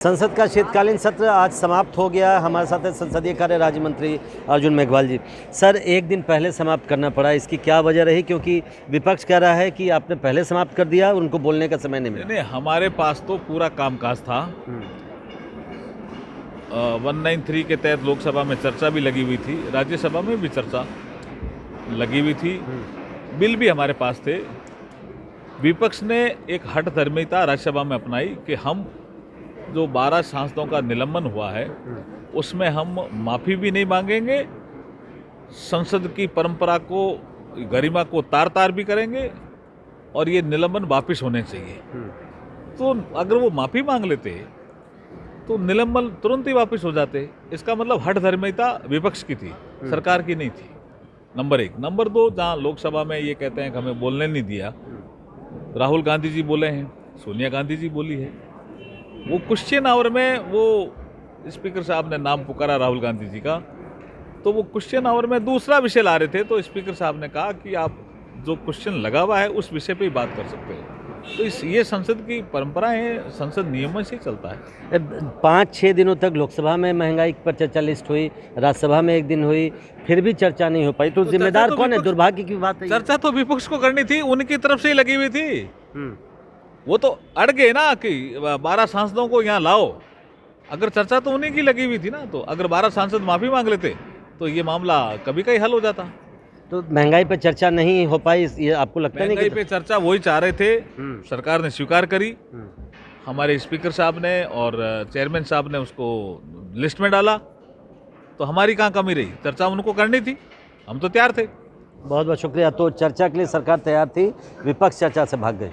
संसद का शीतकालीन सत्र आज समाप्त हो गया। हमारे साथ है संसदीय कार्य राज्य मंत्री अर्जुन मेघवाल जी। सर, एक दिन पहले समाप्त करना पड़ा, इसकी क्या वजह रही? क्योंकि विपक्ष कह रहा है कि आपने पहले समाप्त कर दिया, उनको बोलने का समय नहीं मिला। नहीं, हमारे पास तो पूरा कामकाज था। 193 के तहत लोकसभा में चर्चा भी लगी हुई थी, राज्यसभा में भी चर्चा लगी हुई थी, बिल भी हमारे पास थे। विपक्ष ने एक हठधर्मिता राज्यसभा में अपनाई कि हम जो 12 सांसदों का निलंबन हुआ है उसमें हम माफ़ी भी नहीं मांगेंगे, संसद की परंपरा को, गरिमा को तार तार भी करेंगे और ये निलंबन वापस होने चाहिए। तो अगर वो माफ़ी मांग लेते तो निलंबन तुरंत ही वापस हो जाते। इसका मतलब हठधर्मिता विपक्ष की थी, सरकार की नहीं थी। नंबर 1। नंबर 2, जहाँ लोकसभा में ये कहते हैं कि हमें बोलने नहीं दिया, राहुल गांधी जी बोले हैं, सोनिया गांधी जी बोली है। वो क्वेश्चन आवर में वो स्पीकर साहब ने नाम पुकारा राहुल गांधी जी का, तो वो क्वेश्चन आवर में दूसरा विषय ला रहे थे, तो स्पीकर साहब ने कहा कि आप जो क्वेश्चन लगा हुआ है उस विषय पे ही बात कर सकते हैं। तो ये संसद की परंपरा है, संसद नियमों से चलता है। 5-6 दिनों तक लोकसभा में महंगाई पर चर्चा लिस्ट हुई, राज्यसभा में एक दिन हुई, फिर भी चर्चा नहीं हो पाई। तो जिम्मेदार कौन है? दुर्भाग्य की बात है। चर्चा तो विपक्ष को करनी थी, उनकी तरफ से ही लगी हुई थी। वो तो अड़ गए ना कि 12 सांसदों को यहाँ लाओ। अगर चर्चा तो उन्हीं की लगी हुई थी ना, तो अगर 12 सांसद माफ़ी मांग लेते तो ये मामला कभी का ही हल हो जाता। तो महंगाई पे चर्चा नहीं हो पाई, ये आपको लगता नहीं? महंगाई पे चर्चा वही चाह रहे थे, सरकार ने स्वीकार करी। हमारे स्पीकर साहब ने और चेयरमैन साहब ने उसको लिस्ट में डाला, तो हमारी कहाँ कमी रही? चर्चा उनको करनी थी, हम तो तैयार थे। बहुत बहुत शुक्रिया। तो चर्चा के लिए सरकार तैयार थी, विपक्ष चर्चा से भाग गई।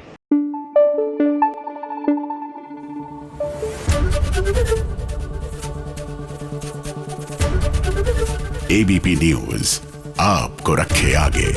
एबीपी न्यूज आपको रखे आगे।